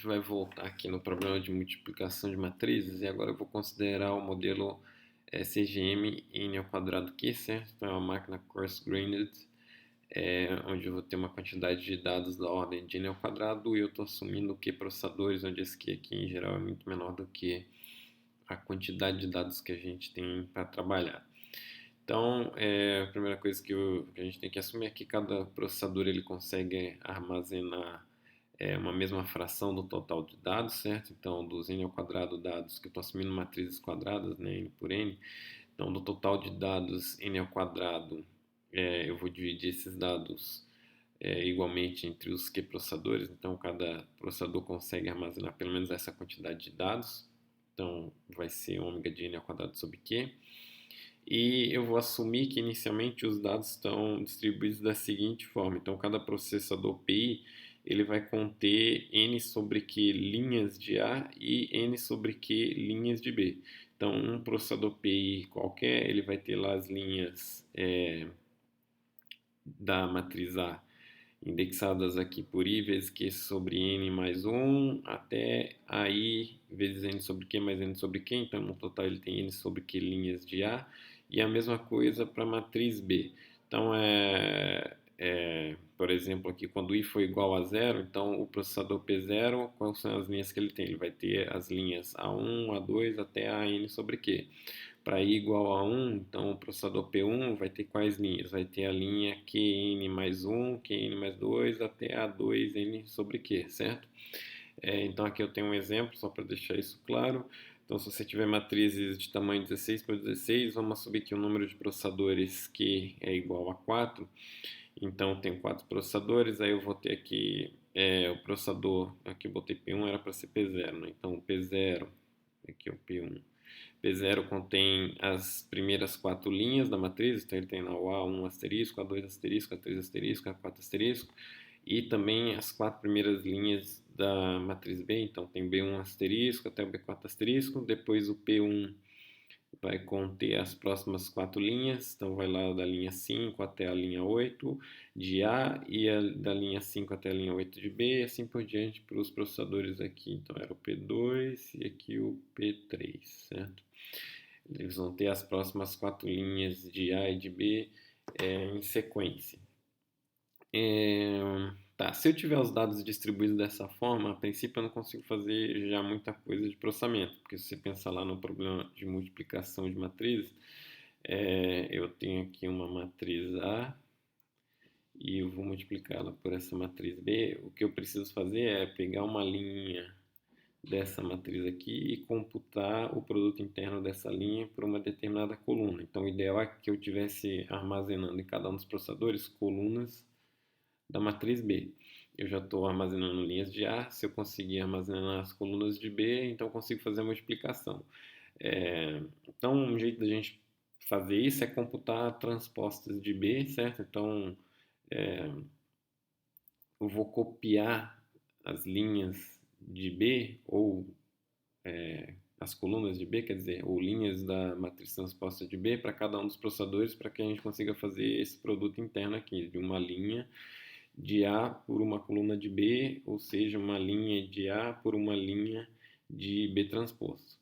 gente vai voltar aqui no problema de multiplicação de matrizes e agora eu vou considerar o modelo CGM N ao quadrado Q, certo? Então é uma máquina coarse-grained, onde eu vou ter uma quantidade de dados da ordem de N ao quadrado e eu estou assumindo que processadores, onde esse Q aqui em geral é muito menor do que a quantidade de dados que a gente tem para trabalhar. Então, a primeira coisa que a gente tem que assumir é que cada processador ele consegue armazenar uma mesma fração do total de dados, certo? Então, dos n ao quadrado dados, que eu estou assumindo matrizes quadradas, né, n por n. Então, do total de dados n ao quadrado, eu vou dividir esses dados igualmente entre os Q processadores. Então, cada processador consegue armazenar pelo menos essa quantidade de dados. Então, vai ser ômega de n ao quadrado sobre Q. E eu vou assumir que inicialmente os dados estão distribuídos da seguinte forma. Então, cada processador PI ele vai conter n sobre q linhas de A e n sobre q linhas de B. Então, um processador PI qualquer, ele vai ter lá as linhas da matriz A indexadas aqui por I vezes Q sobre N mais 1 até AI vezes N sobre Q mais N sobre Q. Então, no total, ele tem N sobre Q linhas de A. E a mesma coisa para a matriz B. Então, por exemplo, aqui, quando I for igual a zero, então o processador P0, quais são as linhas que ele tem? Ele vai ter as linhas A1, A2 até AN sobre Q. Para I igual a 1, então o processador P1 vai ter quais linhas? Vai ter a linha Qn mais 1, Qn mais 2 até A2n sobre Q, certo? Então aqui eu tenho um exemplo, só para deixar isso claro. Então, se você tiver matrizes de tamanho 16 por 16, vamos assumir que o número de processadores Q é igual a 4. Então, eu tenho 4 processadores, aí eu vou ter aqui o processador, aqui eu botei P1, era para ser P0, né? Então, o P0, aqui é o P1. P0 contém as primeiras 4 linhas da matriz, então ele tem lá o A1 asterisco, A2 asterisco, A3 asterisco, A4 asterisco, e também as 4 primeiras linhas da matriz B, então tem B1 asterisco até o B4 asterisco, depois o P1 vai conter as próximas 4 linhas, então vai lá da linha 5 até a linha 8 de A e da linha 5 até a linha 8 de B e assim por diante para os processadores aqui. Então era o P2 e aqui o P3, certo? Eles vão ter as próximas 4 linhas de A e de B em sequência. Se eu tiver os dados distribuídos dessa forma, a princípio eu não consigo fazer já muita coisa de processamento, porque se você pensar lá no problema de multiplicação de matrizes, eu tenho aqui uma matriz A e eu vou multiplicá-la por essa matriz B. O que eu preciso fazer é pegar uma linha dessa matriz aqui e computar o produto interno dessa linha por uma determinada coluna. Então, o ideal é que eu estivesse armazenando em cada um dos processadores colunas da matriz B. Eu já estou armazenando linhas de A, se eu conseguir armazenar as colunas de B, então eu consigo fazer a multiplicação. Então, um jeito da gente fazer isso é computar transpostas de B, certo? Então, eu vou copiar as linhas de B ou as colunas de B, quer dizer, ou linhas da matriz transposta de B para cada um dos processadores para que a gente consiga fazer esse produto interno aqui, de uma linha de A por uma coluna de B, ou seja, uma linha de A por uma linha de B transposto.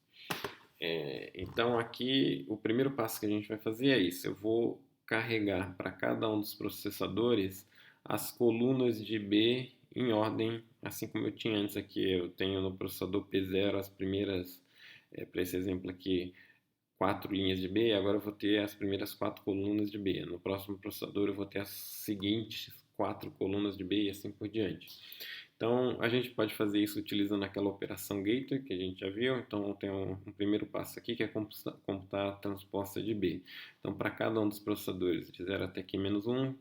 Então aqui o primeiro passo que a gente vai fazer é isso. Eu vou carregar para cada um dos processadores as colunas de B em ordem, assim como eu tinha antes aqui. Eu tenho no processador P0 as primeiras, para esse exemplo aqui, 4 linhas de B, agora eu vou ter as primeiras 4 colunas de B. No próximo processador eu vou ter as seguintes 4 colunas de B e assim por diante. Então, a gente pode fazer isso utilizando aquela operação gateway que a gente já viu. Então, tem um primeiro passo aqui que é computar a transposta de B. Então, para cada um dos processadores de 0 até Q-1,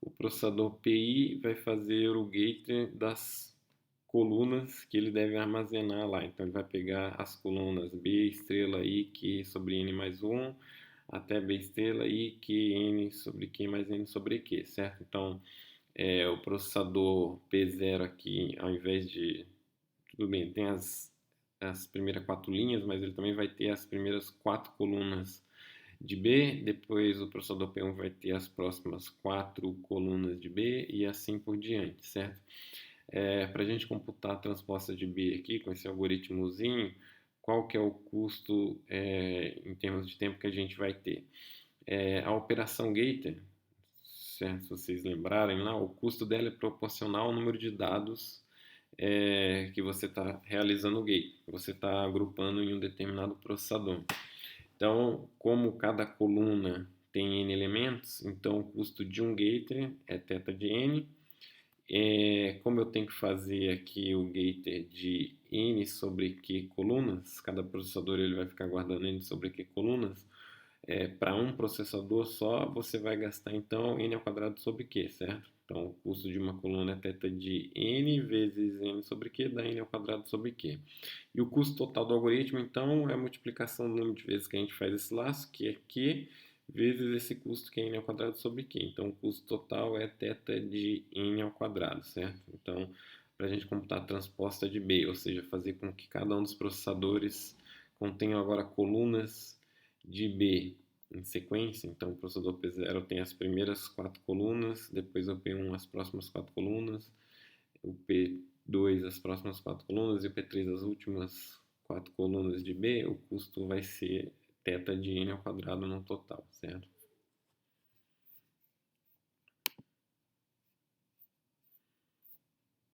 o processador PI vai fazer o gateway das colunas que ele deve armazenar lá. Então, ele vai pegar as colunas B, estrela, I, Q sobre N mais 1, até B, estrela, I, Q, N sobre Q mais N sobre Q, certo? Então, o processador P0 aqui, ao invés de... Tudo bem, tem as primeiras 4 linhas, mas ele também vai ter as primeiras 4 colunas de B, depois o processador P1 vai ter as próximas 4 colunas de B e assim por diante, certo? Para a gente computar a transposta de B aqui, com esse algoritmozinho, qual que é o custo em termos de tempo que a gente vai ter? A operação Gator, certo? Se vocês lembrarem lá, o custo dela é proporcional ao número de dados que você está realizando o gate, que você está agrupando em um determinado processador. Então, como cada coluna tem n elementos, então o custo de um gator é θ de n. Como eu tenho que fazer aqui o gator de n sobre q colunas, cada processador ele vai ficar guardando n sobre q colunas, para um processador só, você vai gastar então n ao quadrado sobre q, certo? Então, o custo de uma coluna é θ de n vezes n sobre q, dá n ao quadrado sobre q. E o custo total do algoritmo, então, é a multiplicação do número de vezes que a gente faz esse laço, que é q, vezes esse custo que é n ao quadrado sobre q. Então, o custo total é θ de n ao quadrado, certo? Então, para a gente computar a transposta de B, ou seja, fazer com que cada um dos processadores contenha agora colunas de B em sequência. Então, o processador P0 tem as primeiras 4 colunas, depois o P1 as próximas 4 colunas, o P2 as próximas 4 colunas e o P3 as últimas 4 colunas de B. O custo vai ser θ de n ao quadrado no total, certo?